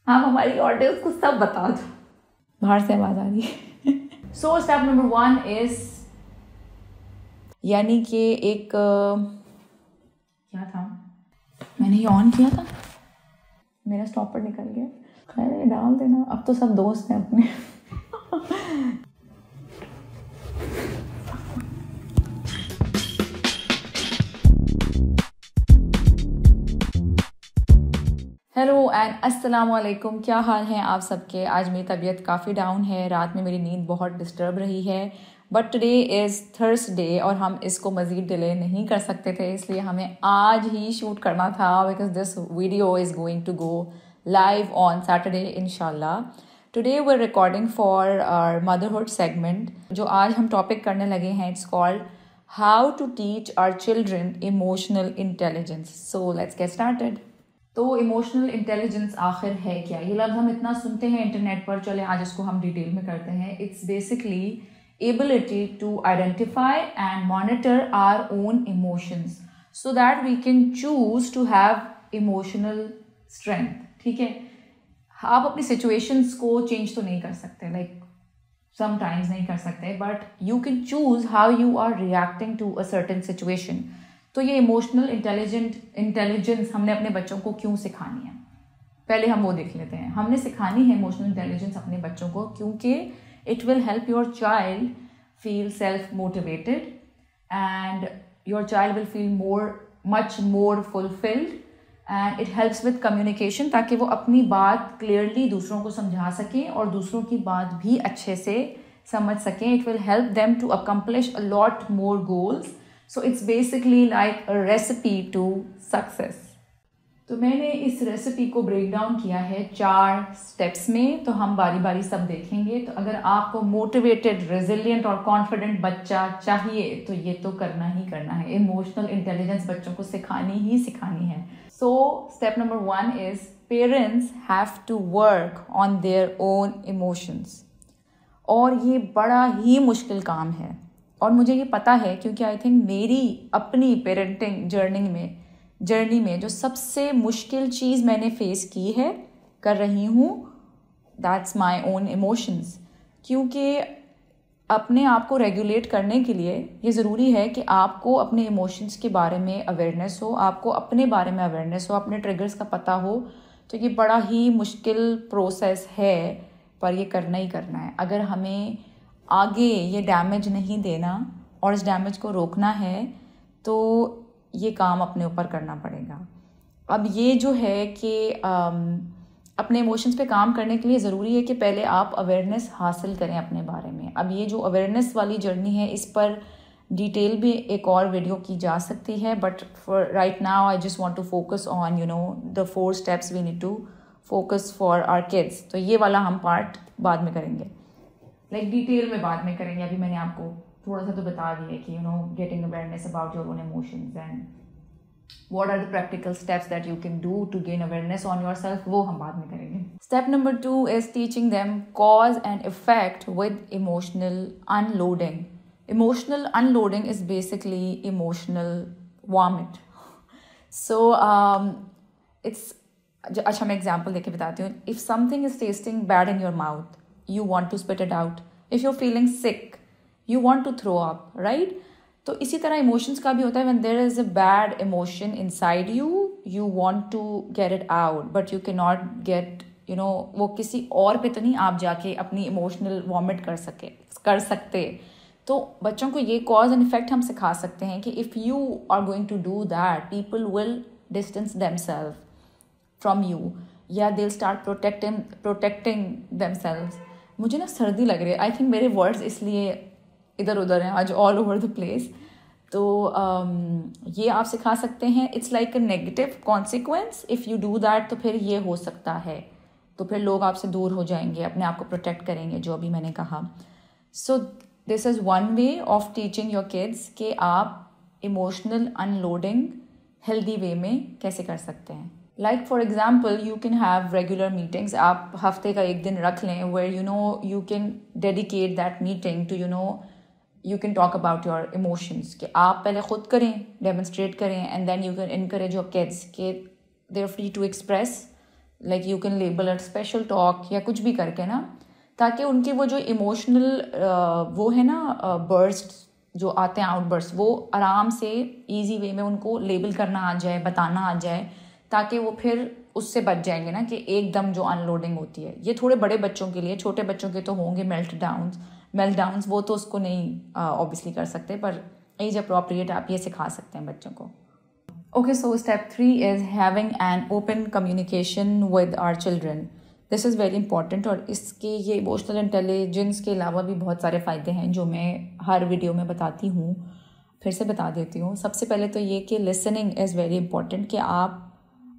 आप हमारी ऑडियंस को सब बता दो। बाहर से आवाज आ रही है। सो स्टेप नंबर 1 इज, यानी कि एक क्या था, मैंने ये ऑन किया था, मेरा स्टॉपर निकल गया। अरे डाल देना, अब तो सब दोस्त हैं अपने। हेलो एंड अस्सलाम वालेकुम, क्या हाल हैं आप सबके। आज मेरी तबीयत काफ़ी डाउन है, रात में मेरी नींद बहुत डिस्टर्ब रही है, बट टुडे इज़ थर्सडे और हम इसको मज़ीद डिले नहीं कर सकते थे, इसलिए हमें आज ही शूट करना था because this video is going to go live on Saturday इंशाल्लाह। Today we are recording for our motherhood segment. जो आज हम टॉपिक करने लगे हैं, it's called how to teach our children emotional intelligence. So let's get started. तो emotional intelligence आखिर है क्या? ये लफ्ज़ हम इतना सुनते हैं इंटरनेट पर, चले आज इसको हम डिटेल में करते हैं। It's basically ability to identify and monitor our own emotions so that we can choose to have emotional strength. ठीक है, आप अपनी सिचुएशंस को चेंज तो नहीं कर सकते, लाइक समटाइम्स नहीं कर सकते, but you can choose how you are reacting to a certain situation. तो ये इमोशनल इंटेलिजेंस हमने अपने बच्चों को क्यों सिखानी है, पहले हम वो देख लेते हैं। हमने सिखानी है इमोशनल इंटेलिजेंस अपने बच्चों को क्योंकि it will help your child feel self motivated and your child will feel much more fulfilled and it helps with communication, ताकि वो अपनी बात क्लियरली दूसरों को समझा सकें और दूसरों की बात भी अच्छे से समझ सकें। It will help them to accomplish a lot more goals. So it's basically like a recipe to success. तो मैंने इस रेसिपी को ब्रेक डाउन किया है 4 स्टेप्स में, तो हम बारी बारी सब देखेंगे। तो अगर आपको मोटिवेटेड, रेजिलियंट और कॉन्फिडेंट बच्चा चाहिए तो ये तो करना ही करना है, इमोशनल इंटेलिजेंस बच्चों को सिखानी ही सिखानी है। So step number 1 is parents have to work on their own emotions. और ये बड़ा ही मुश्किल काम है और मुझे ये पता है क्योंकि आई थिंक मेरी अपनी पेरेंटिंग जर्नी में जो सबसे मुश्किल चीज़ मैंने फेस की है, कर रही हूँ, दैट्स माय ओन इमोशंस। क्योंकि अपने आप को रेगुलेट करने के लिए ये ज़रूरी है कि आपको अपने इमोशंस के बारे में अवेयरनेस हो, आपको अपने बारे में अवेयरनेस हो, अपने ट्रिगर्स का पता हो। तो ये बड़ा ही मुश्किल प्रोसेस है, पर ये करना ही करना है। अगर हमें आगे ये डैमेज नहीं देना और इस डैमेज को रोकना है तो ये काम अपने ऊपर करना पड़ेगा। अब ये जो है कि अपने इमोशंस पे काम करने के लिए ज़रूरी है कि पहले आप अवेयरनेस हासिल करें अपने बारे में। अब ये जो अवेयरनेस वाली जर्नी है, इस पर डिटेल भी एक और वीडियो की जा सकती है, but for right now I just want to focus on the 4 steps we need to focus for our kids. तो ये वाला हम पार्ट बाद में करेंगे, लाइक डिटेल में बाद में करेंगे। अभी मैंने आपको थोड़ा सा तो बता दिया कि getting awareness about your own emotions and what are the practical steps that you can do to gain awareness on yourself, वो हम बाद में करेंगे। Step number 2 is teaching them cause and effect with emotional unloading. Emotional unloading is basically emotional vomit. So it's, अच्छा मैं example देके बताती हूँ। If something is tasting bad in your mouth, you want to spit it out. If you're feeling sick, you want to throw up, right? तो इसी तरह emotions का भी होता है। when there is a bad emotion inside you, you want to get it out, but you cannot get, वो किसी और पे तो नहीं आप जाके अपनी emotional vomit कर सकते। तो बच्चों को ये cause and effect हम सिखा सकते हैं कि if you are going to do that, people will distance themselves from you, या they'll start protecting themselves। मुझे ना सर्दी लग रही है, आई थिंक मेरे वर्ड्स इसलिए इधर उधर हैं आज, ऑल ओवर द प्लेस। तो ये आप सिखा सकते हैं। It's like a negative consequence, if you do that तो फिर ये हो सकता है, तो फिर लोग आपसे दूर हो जाएंगे, अपने आप को प्रोटेक्ट करेंगे, जो अभी मैंने कहा। So this is one way of teaching your kids कि आप इमोशनल अनलोडिंग हेल्दी वे में कैसे कर सकते हैं। Like for example you can have regular meetings. आप हफ्ते का एक दिन रख लें where you can dedicate that meeting to you can talk about your emotions, कि आप पहले खुद करें, डेमोन्स्ट्रेट करें, and then you can encourage your kids कि they are free to express like you can label it special talk या कुछ भी करके ना, ताकि उनके वो जो इमोशनल वो है ना बर्स्ट जो आते हैं, आउटबर्स्ट, वो आराम से इजी वे में उनको लेबल करना आ जाए, बताना आ जाए, ताकि वो फिर उससे बच जाएंगे ना कि एकदम जो अनलोडिंग होती है। ये थोड़े बड़े बच्चों के लिए, छोटे बच्चों के तो होंगे मेल्टडाउन्स, वो तो उसको नहीं ऑब्वियसली कर सकते, पर एज अप्रोप्रिएट आप ये सिखा सकते हैं बच्चों को। Okay, so step 3 is having an open communication with our children. This is very important, और इसके ये इमोशनल इंटेलिजेंस के अलावा भी बहुत सारे फ़ायदे हैं जो मैं हर वीडियो में बताती हूँ, फिर से बता देती हूँ। सबसे पहले तो ये कि लिसनिंग इज़ वेरी इंपॉर्टेंट, कि आप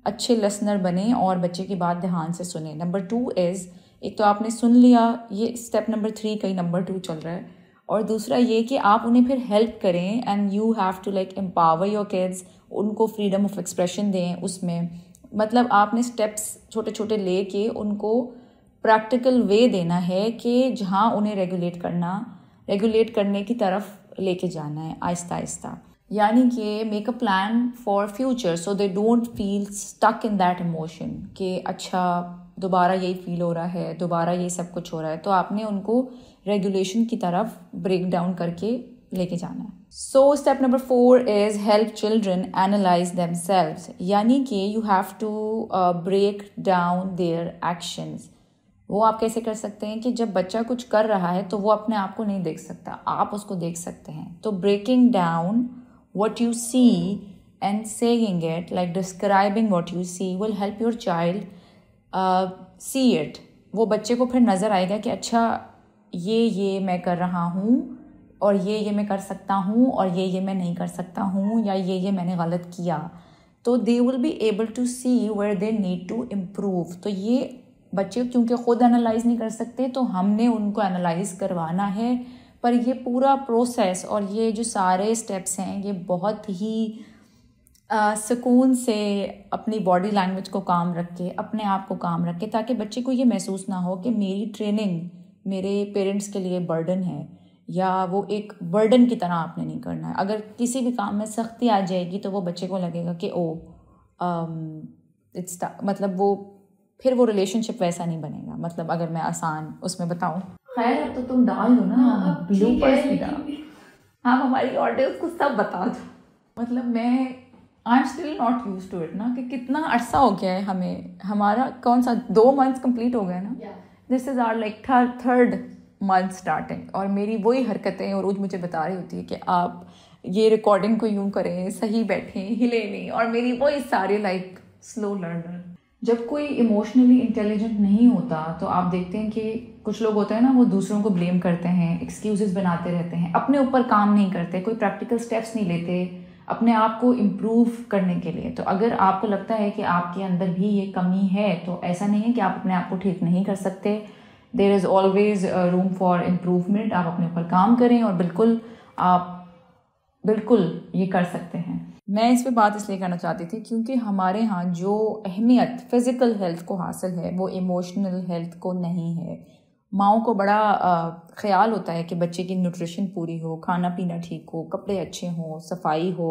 अच्छे लिसनर बने और बच्चे की बात ध्यान से सुने। नंबर 2 इज़, एक तो आपने सुन लिया, ये स्टेप नंबर 3 का ही नंबर 2 चल रहा है, और दूसरा ये कि आप उन्हें फिर हेल्प करें, and you have to like empower your kids, उनको फ्रीडम ऑफ एक्सप्रेशन दें उसमें। मतलब आपने स्टेप्स छोटे छोटे लेके उनको प्रैक्टिकल वे देना है कि जहाँ उन्हें रेगुलेट करने की तरफ लेके जाना है आहिस्ता आहिस्ता। यानी कि make a plan for future so they don't feel stuck in that emotion, कि अच्छा दोबारा यही फील हो रहा है, दोबारा ये सब कुछ हो रहा है। तो आपने उनको रेगुलेशन की तरफ ब्रेक डाउन करके लेके जाना है। So step number 4 is help children analyse themselves, यानी कि you have to break down their actions. वो आप कैसे कर सकते हैं कि जब बच्चा कुछ कर रहा है तो वो अपने आप को नहीं देख सकता, आप उसको देख सकते हैं। तो breaking down what you see and saying it, like describing what you see, will help your child see it. वो बच्चे को फिर नज़र आएगा कि अच्छा ये मैं कर रहा हूँ, और ये मैं कर सकता हूँ, और ये मैं नहीं कर सकता हूँ, या ये मैंने गलत किया। तो they will be able to see where they need to improve। तो ये बच्चे क्योंकि ख़ुद एनालाइज नहीं कर सकते, तो हमने उनको एनालाइज करवाना है। पर ये पूरा प्रोसेस और ये जो सारे स्टेप्स हैं, ये बहुत ही सुकून से अपनी बॉडी लैंग्वेज को काम रख के, अपने आप को काम रख के, ताकि बच्चे को ये महसूस ना हो कि मेरी ट्रेनिंग मेरे पेरेंट्स के लिए बर्डन है, या वो एक बर्डन की तरह आपने नहीं करना है। अगर किसी भी काम में सख्ती आ जाएगी तो वो बच्चे को लगेगा कि मतलब वो फिर वो रिलेशनशिप वैसा नहीं बनेगा। मतलब अगर मैं आसान उसमें बताऊँ, खैर अब तो तुम डाल दो ना, ब्लूपर्स भी डाल। हाँ, हमारी ऑडियंस को सब बता दो। मतलब I am still not use to it ना, कि कितना अरसा हो गया है हमें, हमारा कौन सा 2 months कंप्लीट हो गए ना। This is our like third month starting, और मेरी वही हरकतें और रोज मुझे बता रही होती है कि आप ये रिकॉर्डिंग को यूँ करें, सही बैठें, हिले नहीं, और मेरी वही सारे लाइक स्लो लर्नर। जब कोई इमोशनली इंटेलिजेंट नहीं होता तो आप देखते हैं कि कुछ लोग होते हैं ना, वो दूसरों को ब्लेम करते हैं, एक्सक्यूजेस बनाते रहते हैं, अपने ऊपर काम नहीं करते, कोई प्रैक्टिकल स्टेप्स नहीं लेते अपने आप को इम्प्रूव करने के लिए। तो अगर आपको लगता है कि आपके अंदर भी ये कमी है, तो ऐसा नहीं है कि आप अपने आप को ठीक नहीं कर सकते। There is always room for improvement. आप अपने ऊपर काम करें, और बिल्कुल ये कर सकते हैं। मैं इस पे बात इसलिए करना चाहती थी क्योंकि हमारे यहाँ जो अहमियत फ़िज़िकल हेल्थ को हासिल है, वो इमोशनल हेल्थ को नहीं है। माँओं को बड़ा ख्याल होता है कि बच्चे की न्यूट्रिशन पूरी हो, खाना पीना ठीक हो, कपड़े अच्छे हों, सफाई हो,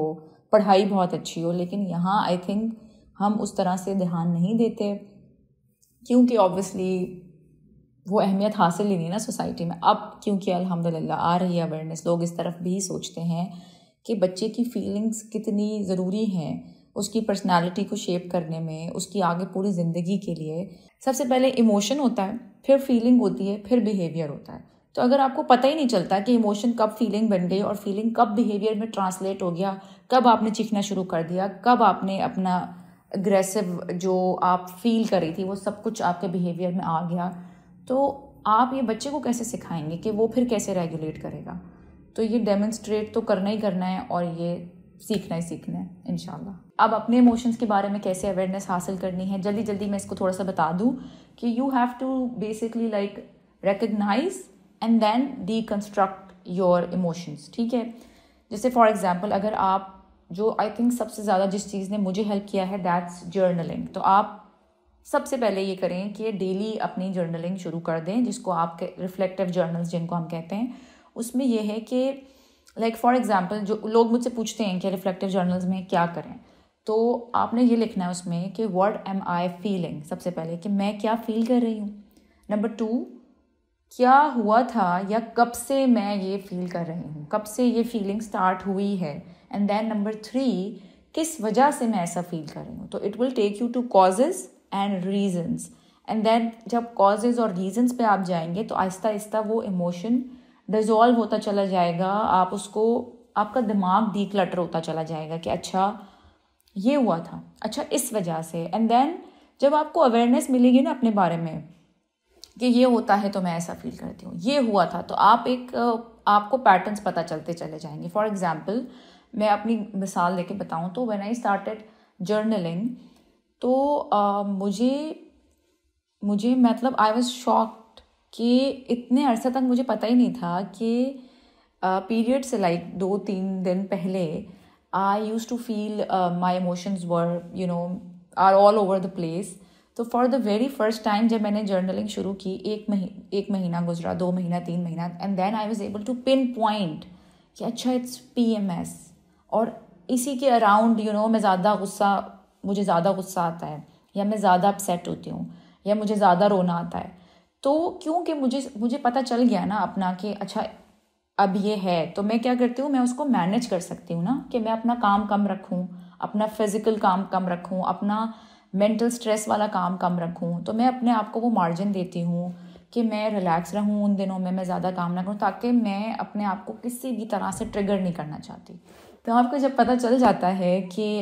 पढ़ाई बहुत अच्छी हो। लेकिन यहाँ आई थिंक हम उस तरह से ध्यान नहीं देते, क्योंकि ऑब्वियसली वो अहमियत हासिल ही नहीं ना सोसाइटी में। अब क्योंकि अल्हम्दुलिल्लाह आ रही है अवेयरनेस, लोग इस तरफ भी सोचते हैं कि बच्चे की फीलिंग्स कितनी ज़रूरी हैं उसकी पर्सनालिटी को शेप करने में, उसकी आगे पूरी ज़िंदगी के लिए। सबसे पहले इमोशन होता है, फिर फीलिंग होती है, फिर बिहेवियर होता है। तो अगर आपको पता ही नहीं चलता कि इमोशन कब फीलिंग बन गई और फीलिंग कब बिहेवियर में ट्रांसलेट हो गया, कब आपने चीखना शुरू कर दिया, कब आपने अपना अग्रेसिव जो आप फील कर रही थी वो सब कुछ आपके बिहेवियर में आ गया, तो आप ये बच्चे को कैसे सिखाएंगे कि वो फिर कैसे रेगुलेट करेगा। तो ये डेमोन्स्ट्रेट तो करना ही करना है, और ये सीखना ही सीखना है इंशाल्लाह। अब अपने इमोशंस के बारे में कैसे अवेयरनेस हासिल करनी है, जल्दी जल्दी मैं इसको थोड़ा सा बता दूं कि you have to basically like recognise and then deconstruct your emotions. ठीक है, जैसे फॉर एग्जांपल अगर आप, जो आई थिंक सबसे ज़्यादा जिस चीज़ ने मुझे हेल्प किया है दैट्स जर्नलिंग। तो आप सबसे पहले ये करें कि डेली अपनी जर्नलिंग शुरू कर दें, जिसको आप रिफ्लेक्टिव जर्नल्स जिनको हम कहते हैं। उसमें यह है कि लाइक फॉर एग्जांपल जो लोग मुझसे पूछते हैं कि रिफ्लेक्टिव जर्नल्स में क्या करें, तो आपने ये लिखना है उसमें कि व्हाट एम आई फीलिंग, सबसे पहले कि मैं क्या फील कर रही हूँ। नंबर 2, क्या हुआ था या कब से मैं ये फील कर रही हूँ, कब से ये फीलिंग स्टार्ट हुई है। एंड देन नंबर 3, किस वजह से मैं ऐसा फील कर रही हूँ। तो it will take you to causes and reasons. And then जब कॉजेज़ और रीजंस पे आप जाएंगे तो आहिस्ता आहिस्ता वो इमोशन डिज़ोल्व होता चला जाएगा। आप उसको, आपका दिमाग डीक्लटर होता चला जाएगा कि अच्छा ये हुआ था, अच्छा इस वजह से। एंड देन जब आपको अवेयरनेस मिलेगी ना अपने बारे में कि ये होता है तो मैं ऐसा फील करती हूँ, ये हुआ था, तो आपको पैटर्न्स पता चलते चले जाएंगे। फॉर एग्जाम्पल मैं अपनी मिसाल लेके बताऊँ तो व्हेन आई स्टार्टेड जर्नलिंग, तो मुझे मतलब आई वाज शॉक्ड कि इतने अरसे तक मुझे पता ही नहीं था कि पीरियड से लाइक 2-3 दिन पहले I use to feel my emotions were are all over the place. तो for the very first time जब मैंने जर्नलिंग शुरू की, एक महीना गुजरा, 2 महीना, 3 महीना, and then I was able to pinpoint कि अच्छा इट्स PMS। और इसी के अराउंड मुझे ज़्यादा गुस्सा आता है, या मैं ज़्यादा अपसेट होती हूँ, या मुझे ज़्यादा रोना आता है। तो क्योंकि मुझे पता चल गया ना अपना कि अच्छा अब ये है, तो मैं क्या करती हूँ, मैं उसको मैनेज कर सकती हूँ ना, कि मैं अपना काम कम रखूँ, अपना फिजिकल काम कम रखूँ, अपना मेंटल स्ट्रेस वाला काम कम रखूँ। तो मैं अपने आप को वो मार्जिन देती हूँ कि मैं रिलैक्स रहूँ उन दिनों में, मैं ज़्यादा काम ना करूँ, ताकि मैं अपने आप को किसी भी तरह से ट्रिगर नहीं करना चाहती। तो आपको जब पता चल जाता है कि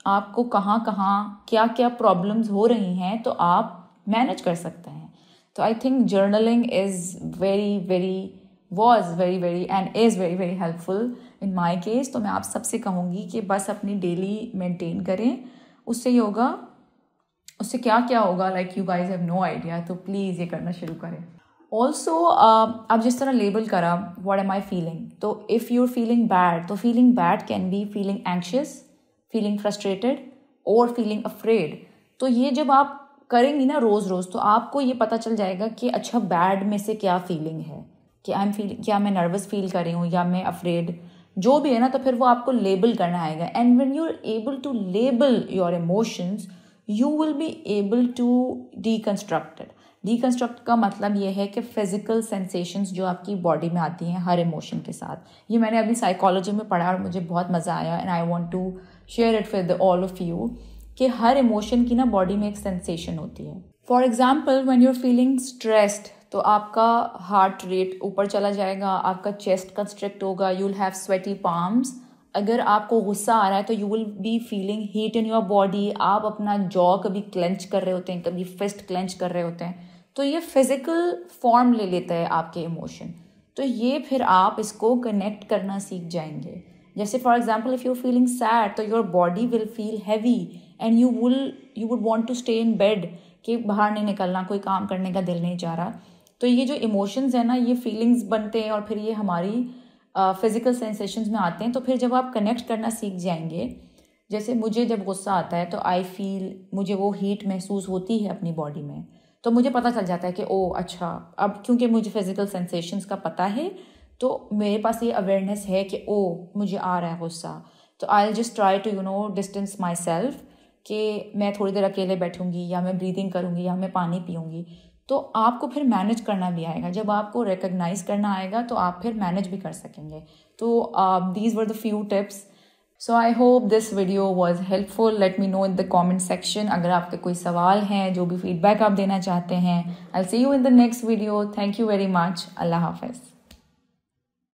आपको कहाँ कहाँ क्या क्या प्रॉब्लम्स हो रही हैं, तो आप मैनेज कर सकते हैं। तो I think journaling was very very and is very very helpful in my case। तो मैं आप सबसे कहूँगी कि बस अपनी डेली मेंटेन करें, उससे ही होगा। उससे क्या क्या होगा, like you guys have no idea. तो प्लीज़ ये करना शुरू करें। ऑल्सो अब जिस तरह लेबल करा व्हाट एम आई फीलिंग, तो if you are feeling bad, तो feeling bad can be feeling anxious, feeling frustrated और फीलिंग अफ्रेड। तो ये जब आप करेंगी ना रोज़ रोज़, तो आपको ये पता चल जाएगा कि अच्छा बैड में से क्या फीलिंग है, कि क्या मैं नर्वस फील कर रही हूँ या मैं अफ्रेड, जो भी है ना। तो फिर वो आपको लेबल करना आएगा। And when you are able to label your emotions, you will be able to deconstruct का मतलब ये है कि फिजिकल सेंसेशंस जो आपकी बॉडी में आती हैं हर इमोशन के साथ, ये मैंने अभी साइकोलॉजी में पढ़ा और मुझे बहुत मज़ा आया। And I want to share it with all of you कि हर इमोशन की ना बॉडी में एक सेंसेशन होती है। For example when you are feeling stressed, तो आपका हार्ट रेट ऊपर चला जाएगा, आपका चेस्ट कंस्ट्रिक्ट होगा, you will have sweaty palms. अगर आपको गुस्सा आ रहा है तो you will be feeling heat in your body. आप अपना जॉ कभी क्लेंच कर रहे होते हैं, कभी फिस्ट क्लेंच कर रहे होते हैं। तो ये फिजिकल फॉर्म ले लेता है आपके इमोशन। तो ये फिर आप इसको कनेक्ट करना सीख जाएंगे। जैसे for example if you are feeling sad, तो your body will feel heavy and you would want to stay in bed, कि बाहर नहीं निकलना, कोई काम करने का दिल नहीं जा रहा। तो ये जो इमोशंस है ना, ये फीलिंग्स बनते हैं और फिर ये हमारी फिजिकल सेंसेशंस में आते हैं। तो फिर जब आप कनेक्ट करना सीख जाएंगे, जैसे मुझे जब गुस्सा आता है तो आई फील, मुझे वो हीट महसूस होती है अपनी बॉडी में, तो मुझे पता चल जाता है कि ओ अच्छा, अब क्योंकि मुझे फिजिकल सेंसेशंस का पता है, तो मेरे पास ये अवेयरनेस है कि ओ मुझे आ रहा है गुस्सा। तो I will just try to distance myself, कि मैं थोड़ी देर अकेले बैठूंगी, या मैं ब्रीदिंग करूंगी, या मैं पानी पीऊँगी। तो आपको फिर मैनेज करना भी आएगा। जब आपको रिकग्नाइज करना आएगा तो आप फिर मैनेज भी कर सकेंगे। तो these were the few tips. So I hope this video was helpful. Let me know in the comment section अगर आपके कोई सवाल हैं, जो भी फीडबैक आप देना चाहते हैं। I will see you in the next video. Thank you very much. अल्लाह हाफिज़।